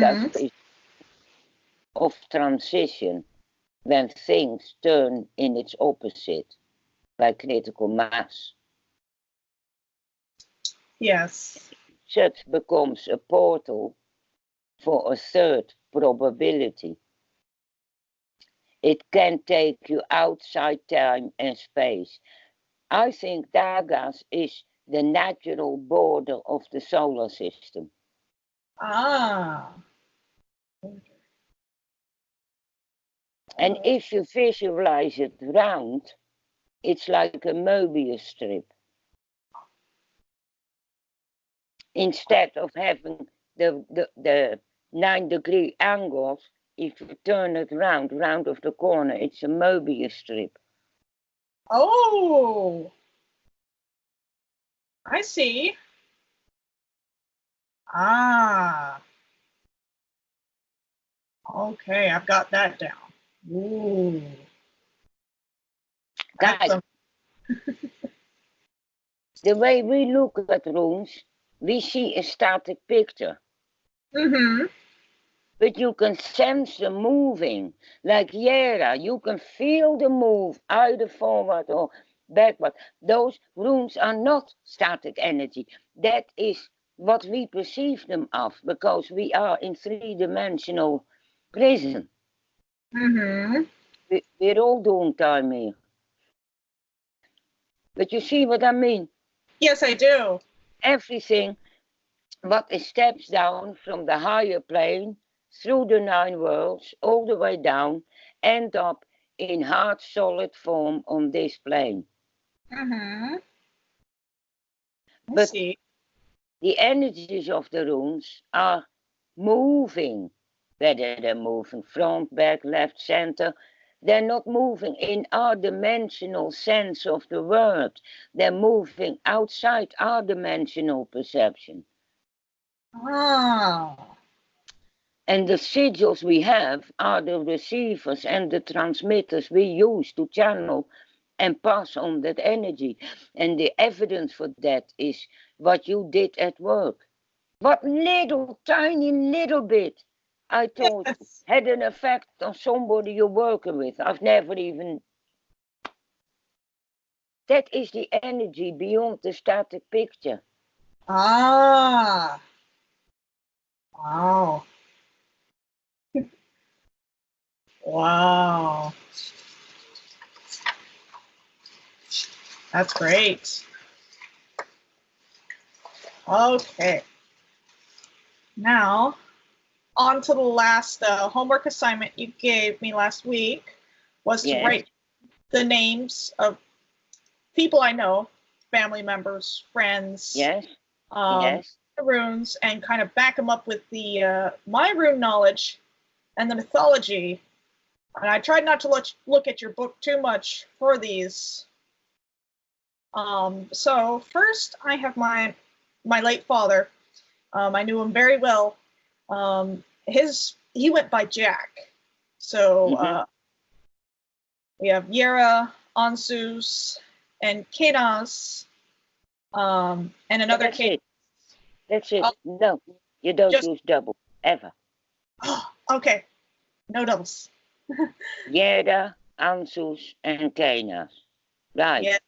And that is of transition, when things turn in its opposite, by critical mass. Yes. Such becomes a portal for a third probability. It can take you outside time and space. I think Dagas is the natural border of the solar system. Ah. And if you visualize it round, it's like a Mobius strip. Instead of having the 9-degree angles, if you turn it round of the corner, it's a Mobius strip. Oh, I see. Ah. Okay, I've got that down. Ooh. Guys, the way we look at runes, we see a static picture. But you can sense the moving, like Yera, you can feel the move, either forward or backward. Those runes are not static energy. That is what we perceive them of, because we are in 3-dimensional prison. We're all doing time here. But you see what I mean? Yes, I do. Everything what steps down from the higher plane through the 9 worlds all the way down end up in hard solid form on this plane. But see. The energies of the runes are moving, whether they're moving front, back, left, center. They're not moving in our dimensional sense of the word. They're moving outside our dimensional perception. Ah. And the sigils we have are the receivers and the transmitters we use to channel and pass on that energy. And the evidence for that is what you did at work. What little, tiny little bit I thought had an effect on somebody you're working with. I've never even... That is the energy beyond the static picture. Ah. Wow. Wow. That's great. Okay. Now, on to the last homework assignment you gave me last week was to write the names of people I know, family members, friends, the runes, and kind of back them up with the my rune knowledge and the mythology. And I tried not to look at your book too much for these. So first I have my late father. I knew him very well. He went by Jack. So we have Yera, Ansus, and Kenas, and another Kenas. That's it. No, you don't use double, ever. Okay, no doubles. Yera, Ansus, and Kenas. Right. Yes.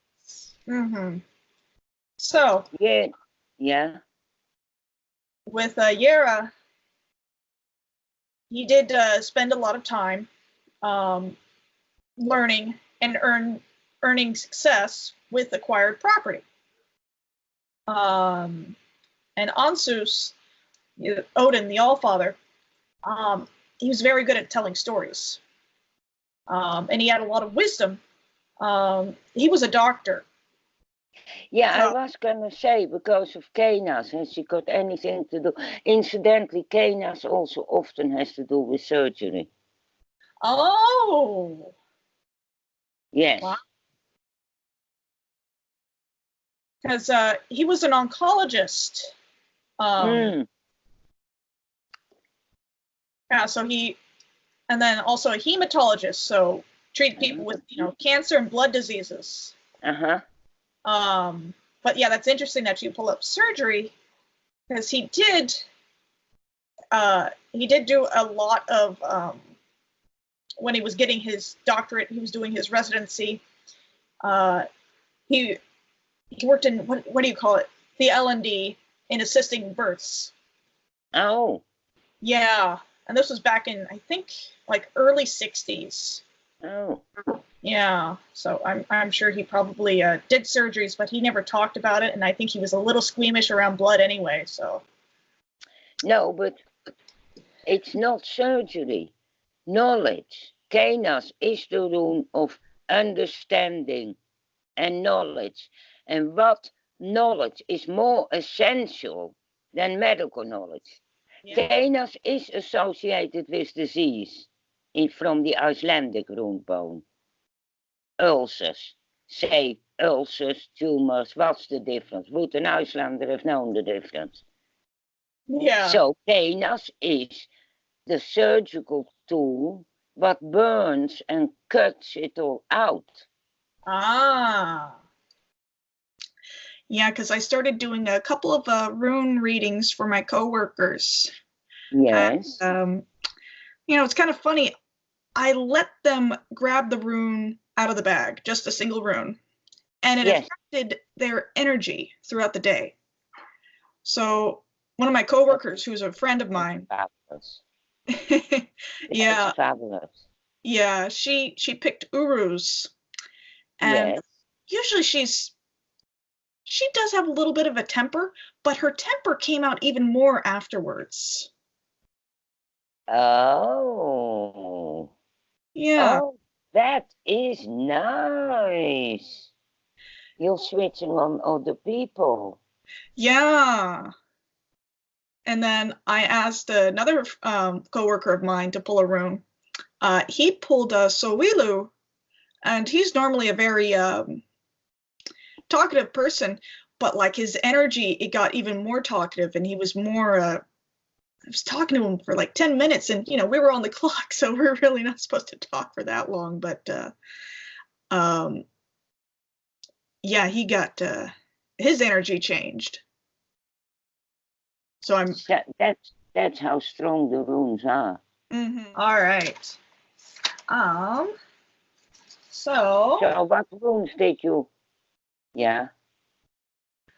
So. Yeah. With Yera, he did spend a lot of time learning and earning success with acquired property. And Ansus, Odin, the Allfather, he was very good at telling stories. And he had a lot of wisdom. He was a doctor. Yeah, I was going to say, because of Kenas, has she got anything to do? Incidentally, Kenas also often has to do with surgery. Oh! Yes. Because he was an oncologist. Yeah, so and then also a hematologist, so treat people with, cancer and blood diseases. But yeah, that's interesting that you pull up surgery, because he did he did do a lot of, when he was getting his doctorate, he was doing his residency. He worked in, what do you call it? The L&D in assisting births. Oh. Yeah. And this was back in, I think, like early 60s. Oh. Yeah. So I'm sure he probably did surgeries, but he never talked about it. And I think he was a little squeamish around blood anyway, so. No, but it's not surgery. Knowledge. Kenas is the rune of understanding and knowledge. And what knowledge is more essential than medical knowledge? Yeah. Kenas is associated with disease from the Icelandic rune bone. Ulcers. Say ulcers, tumors, what's the difference? Would an Icelander have known the difference? Yeah. So Kenas is the surgical tool what burns and cuts it all out. Ah. Yeah, because I started doing a couple of rune readings for my coworkers. Yes. And, it's kind of funny. I let them grab the rune out of the bag, just a single rune, and it affected their energy throughout the day. So one of my coworkers, who's a friend of mine, fabulous. Yeah, that's fabulous. Yeah, she picked Urus, and usually she does have a little bit of a temper, but her temper came out even more afterwards. Oh. Yeah. Oh, that is nice. You're switching on other people. Yeah. And then I asked another coworker of mine to pull a rune. He pulled a Sowilu, and he's normally a very talkative person, but like his energy, it got even more talkative, and he was more, I was talking to him for like 10 minutes, and, we were on the clock, so we're really not supposed to talk for that long, but yeah, he got, his energy changed. So that's how strong the runes are. Mm-hmm. All right. So what runes did you? Yeah.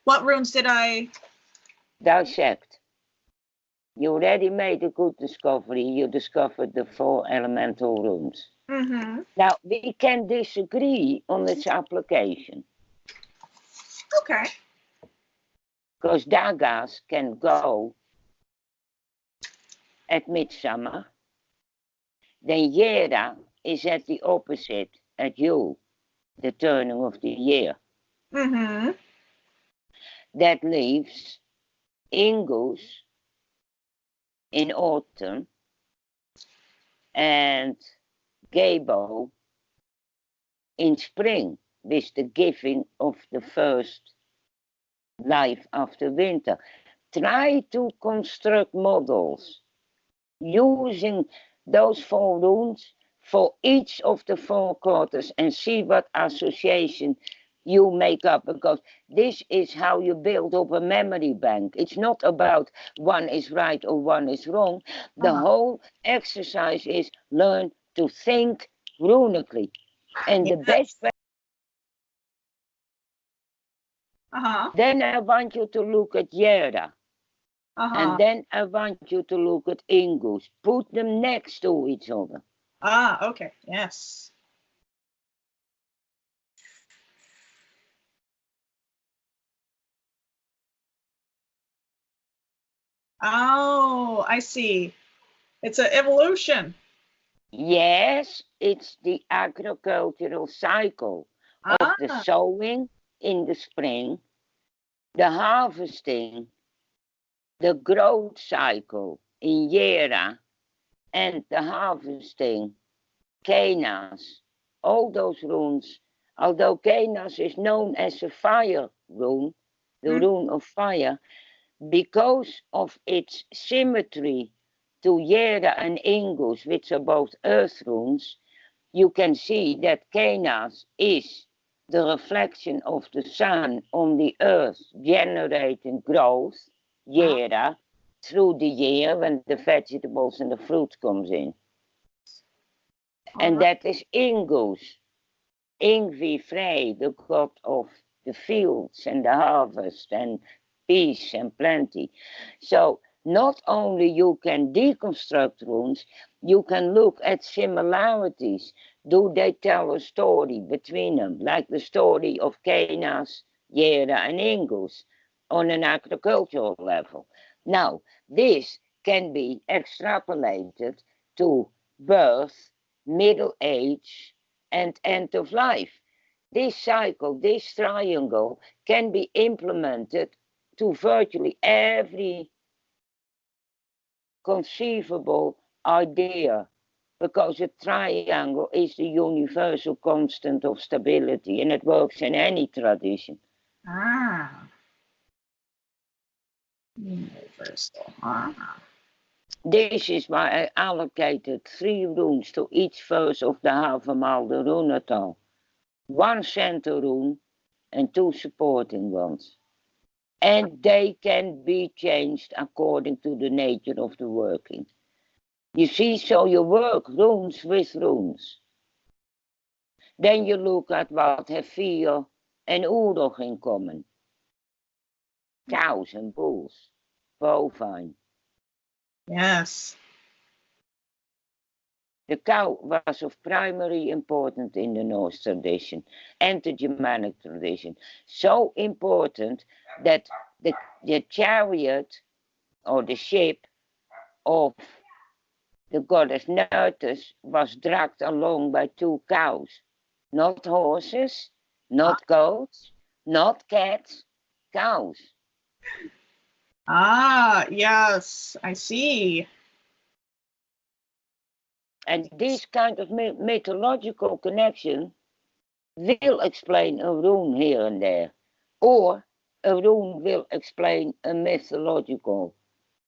What runes did I dissect? You already made a good discovery. You discovered the 4 elemental runes. Mm-hmm. Now we can disagree on its application. Okay. Because daggers can go at midsummer. Then Yera is at the opposite, at Yule, the turning of the year. Mm-hmm. That leaves Ingus in autumn and Gabo in spring, with the giving of the first life after winter. Try to construct models using those 4 runes for each of the 4 quarters and see what association you make up, because this is how you build up a memory bank. It's not about one is right or one is wrong. The whole exercise is learn to think runically. And the best way. Then I want you to look at Yera. And then I want you to look at Ingus. Put them next to each other. Okay. Yes. Oh, I see. It's an evolution. Yes, it's the agricultural cycle of the sowing in the spring, the harvesting, the growth cycle in Yera, and the harvesting, Kenas, all those runes. Although Kenas is known as a fire rune, the rune of fire, because of its symmetry to Yera and Ingus, which are both earth runes, you can see that Kenas is the reflection of the sun on the earth, generating growth, Yera, through the year when the vegetables and the fruit comes in. And that is Ingus. Ingvi Frey, the god of the fields and the harvest and peace and plenty. So not only you can deconstruct runes, you can look at similarities. Do they tell a story between them, like the story of Kenas, Yera and Ingus on an agricultural level? Now, this can be extrapolated to birth, middle age, and end of life. This cycle, this triangle, can be implemented to virtually every conceivable idea, because a triangle is the universal constant of stability, and it works in any tradition. Ah. Universal. Ah. This is why I allocated 3 runes to each verse of the Havamalde runetal. 1 center rune and 2 supporting ones. And they can be changed according to the nature of the working. You see, so you work runes with runes. Then you look at what have Veer and Urog in common. Cows and bulls, bovine. Yes. The cow was of primary importance in the Norse tradition and the Germanic tradition. So important that the chariot or the ship of the goddess Nertes was dragged along by 2 cows. Not horses, not goats, not cats, cows. Ah, yes, I see. And this kind of mythological connection will explain a rune here and there. Or a rune will explain a mythological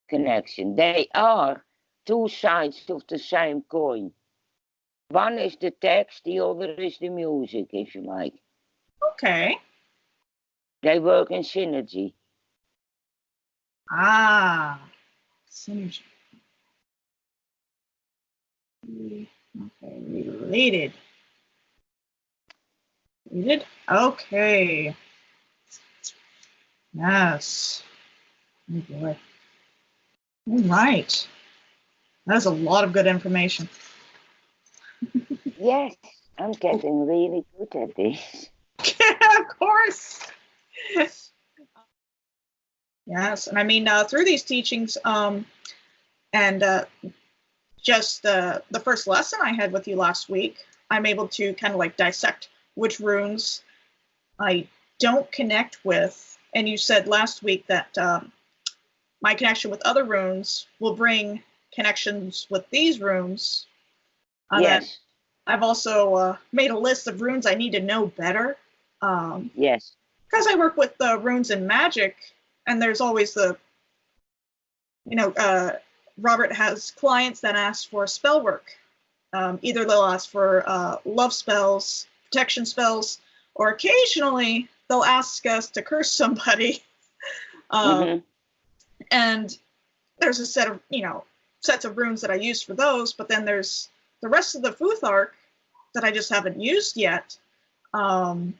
connection. They are 2 sides of the same coin. One is the text, the other is the music, if you like. Okay. They work in synergy. Ah, synergy. Okay, related. Related? Okay. Yes. Oh boy. All right. That's a lot of good information. Yes, I'm getting really good at this. Of course. Yes, and I mean through these teachings, and just the first lesson I had with you last week, I'm able to kind of like dissect which runes I don't connect with. And you said last week that my connection with other runes will bring connections with these runes. Yes. I've also made a list of runes I need to know better. Yes. Because I work with the runes and magic, and there's always the, Robert has clients that ask for spell work. Either they'll ask for love spells, protection spells, or occasionally they'll ask us to curse somebody. And there's a set of, sets of runes that I use for those, but then there's the rest of the futhark that I just haven't used yet. And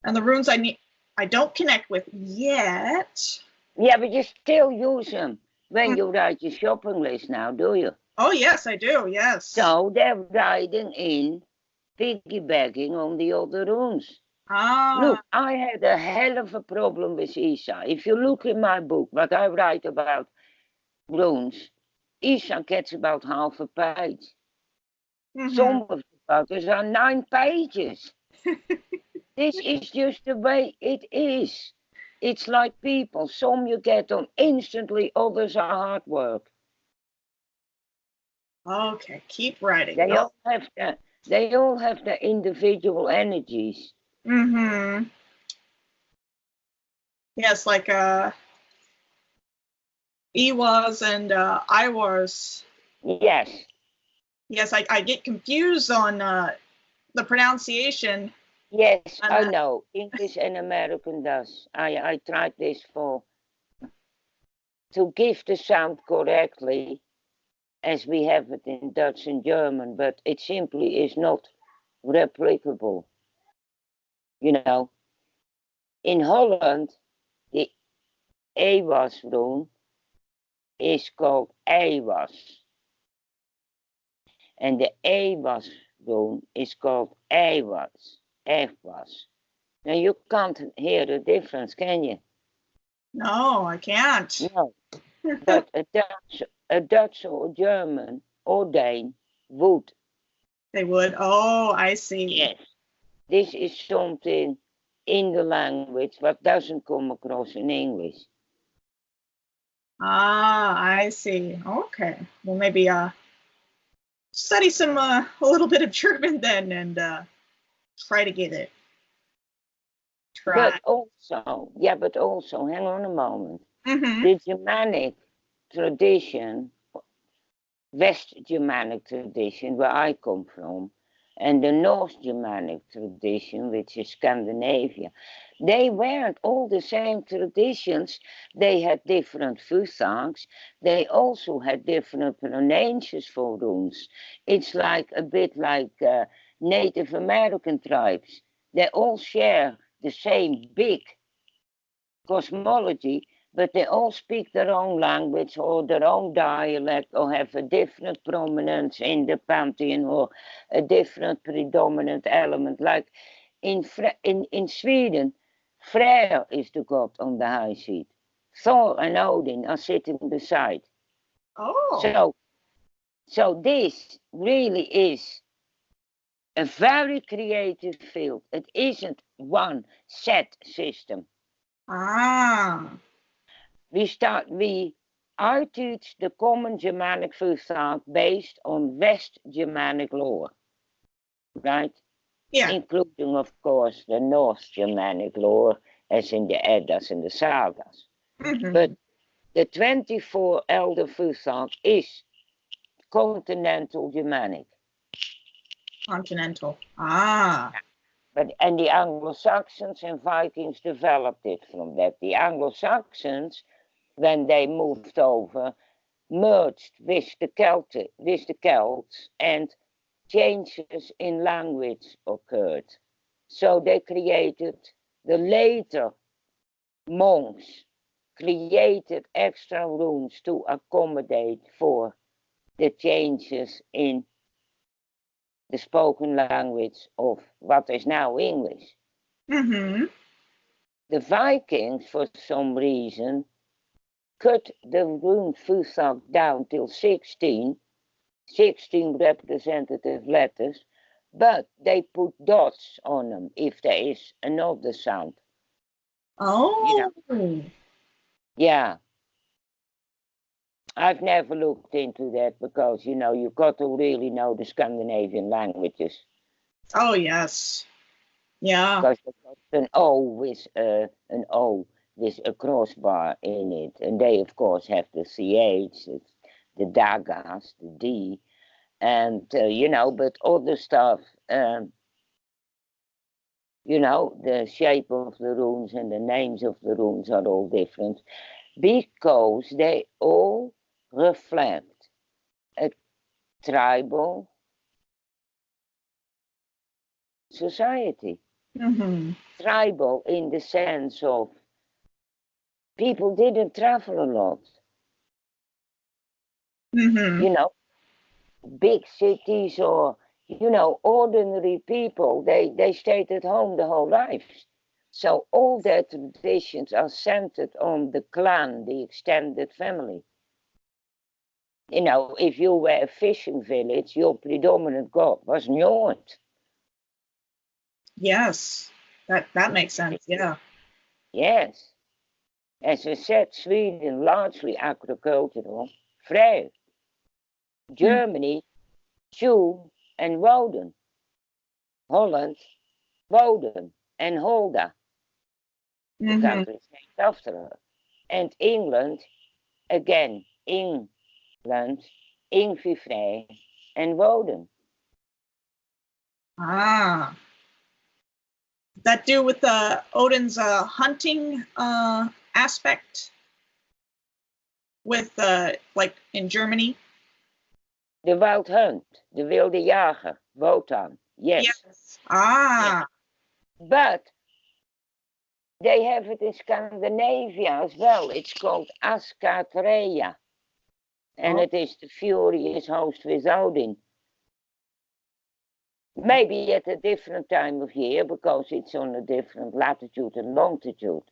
the runes I don't connect with yet. Yeah, but you still use them when you write your shopping list now, do you? Oh, yes, I do, yes. So they're writing in, piggybacking on the other runes. Look, I had a hell of a problem with Isa. If you look in my book, what I write about runes, Isa gets about half a page. Some of the photos are 9 pages. This is just the way it is. It's like people. Some you get on instantly, others are hard work. Okay, keep writing. They all have their individual energies. Yes, like Iwas and Iwars. Yes. Yes, I get confused on the pronunciation. Yes, I know. English and American does. I tried this for to give the sound correctly as we have it in Dutch and German, but it simply is not replicable. You know, in Holland, the Ewas rune is called Ewas, and the Ewas rune is called Ewas. Now you can't hear the difference, can you? No, I can't. No, but a Dutch or German or Dane would. They would. Oh, I see. Yes, this is something in the language what doesn't come across in English. Ah, I see. Okay. Well, maybe study some a little bit of German then, and try to get it. But also, hang on a moment. Mm-hmm. The Germanic tradition, West Germanic tradition, where I come from, and the Norse Germanic tradition, which is Scandinavia, they weren't all the same traditions. They had different futharks. They also had different pronunciations for runes. It's like a bit like Native American tribes. They all share the same big cosmology, but they all speak their own language or their own dialect or have a different prominence in the pantheon or a different predominant element. Like in Sweden, Freya is the god on the high seat. Thor and Odin are sitting beside. Oh. So this really is a very creative field. It isn't one set system. Ah. I teach the common Germanic futhark based on West Germanic lore, right? Yeah. Including, of course, the Norse Germanic lore, as in the Eddas and the Sagas. Mm-hmm. But the 24 elder futhark is continental Germanic. Continental. Ah. And the Anglo-Saxons and Vikings developed it from that. The Anglo-Saxons, when they moved over, merged with the Celts, and changes in language occurred. So they created, the later monks created extra runes to accommodate for the changes in the spoken language of what is now English. Mm-hmm. The Vikings, for some reason, cut the rune futhark down till 16 representative letters, but they put dots on them if there is another sound. Oh. You know? Yeah. I've never looked into that because, you've got to really know the Scandinavian languages. Oh, yes. Yeah. Because they've got an O with a crossbar in it. And they, of course, have the CH, the dagas, the D. And, but other stuff, the shape of the runes and the names of the runes are all different because they all reflect a tribal society. Mm-hmm. Tribal in the sense of people didn't travel a lot. Mm-hmm. Big cities or, ordinary people, they stayed at home the whole lives. So all their traditions are centered on the clan, the extended family. If you were a fishing village, your predominant god was Njord. Yes, that makes sense. Yeah. Yes. As I said, Sweden largely agricultural. Freya. Germany, Jew and Woden. Holland, Woden and Holda. The country is named after her. And England, again, England, Ingvi and Woden. Ah. That do with Odin's hunting aspect? with like in Germany? The wild hunt, de wilde jager, Wotan. Yes. Yes. Ah. Yes. But they have it in Scandinavia as well. It's called asatru. And it is the furious host with Odin. Maybe at a different time of year because it's on a different latitude and longitude.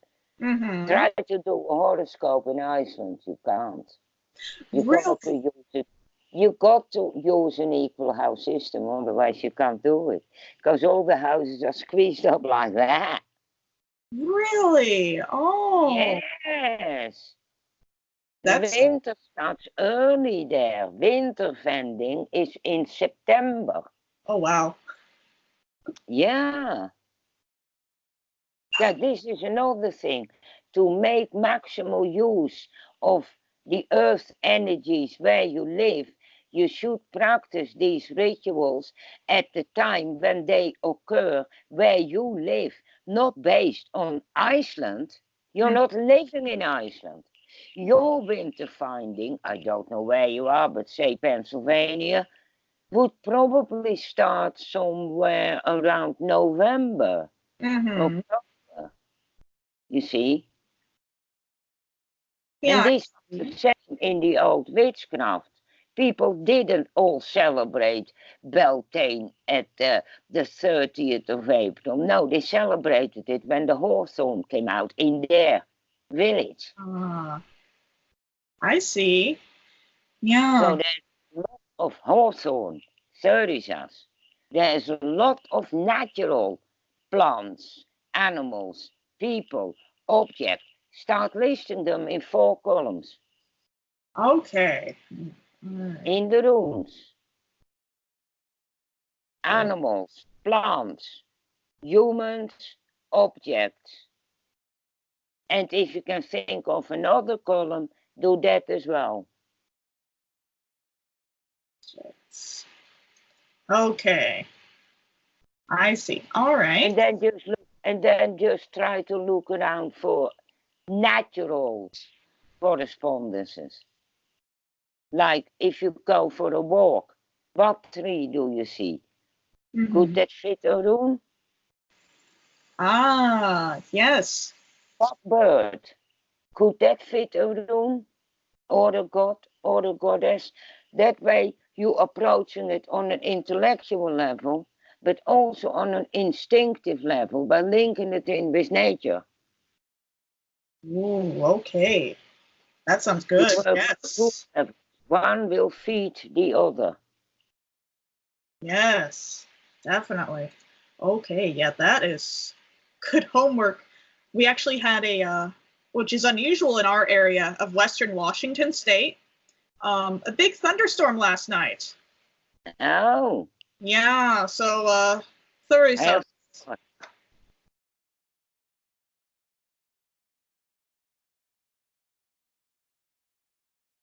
Mm-hmm. Try to do a horoscope in Iceland. You can't. You got to use an equal house system, otherwise you can't do it. Because all the houses are squeezed up like that. Really? Oh. Yes. The winter starts early there. Winterwending is in September. Oh, wow. Yeah. Yeah, this is another thing. To make maximal use of the earth energies where you live, you should practice these rituals at the time when they occur where you live, not based on Iceland. You're not living in Iceland. Your winter finding, I don't know where you are, but say Pennsylvania, would probably start somewhere around November. Mm-hmm. October, you see? Yeah. And this is the same in the old witchcraft. People didn't all celebrate Beltane at the 30th of April. No, they celebrated it when the hawthorn came out in their village. I see. Yeah. So there's a lot of hawthorn, cerisas. There's a lot of natural plants, animals, people, objects. Start listing them in 4 columns. Okay. In the runes. Animals, plants, humans, objects. And if you can think of another column, do that as well. Okay. I see. All right. And then just try to look around for natural correspondences. Like if you go for a walk, what tree do you see? Mm-hmm. Could that fit a rune? Ah, yes. What bird? Could that fit a rune? Or a god or a goddess? That way you're approaching it on an intellectual level, but also on an instinctive level by linking it in with nature. Ooh, okay. That sounds good. Yes. One will feed the other. Yes, definitely. Okay, yeah, that is good homework. We actually had which is unusual in our area of Western Washington State, a big thunderstorm last night. Oh. Yeah, so thoroughly so.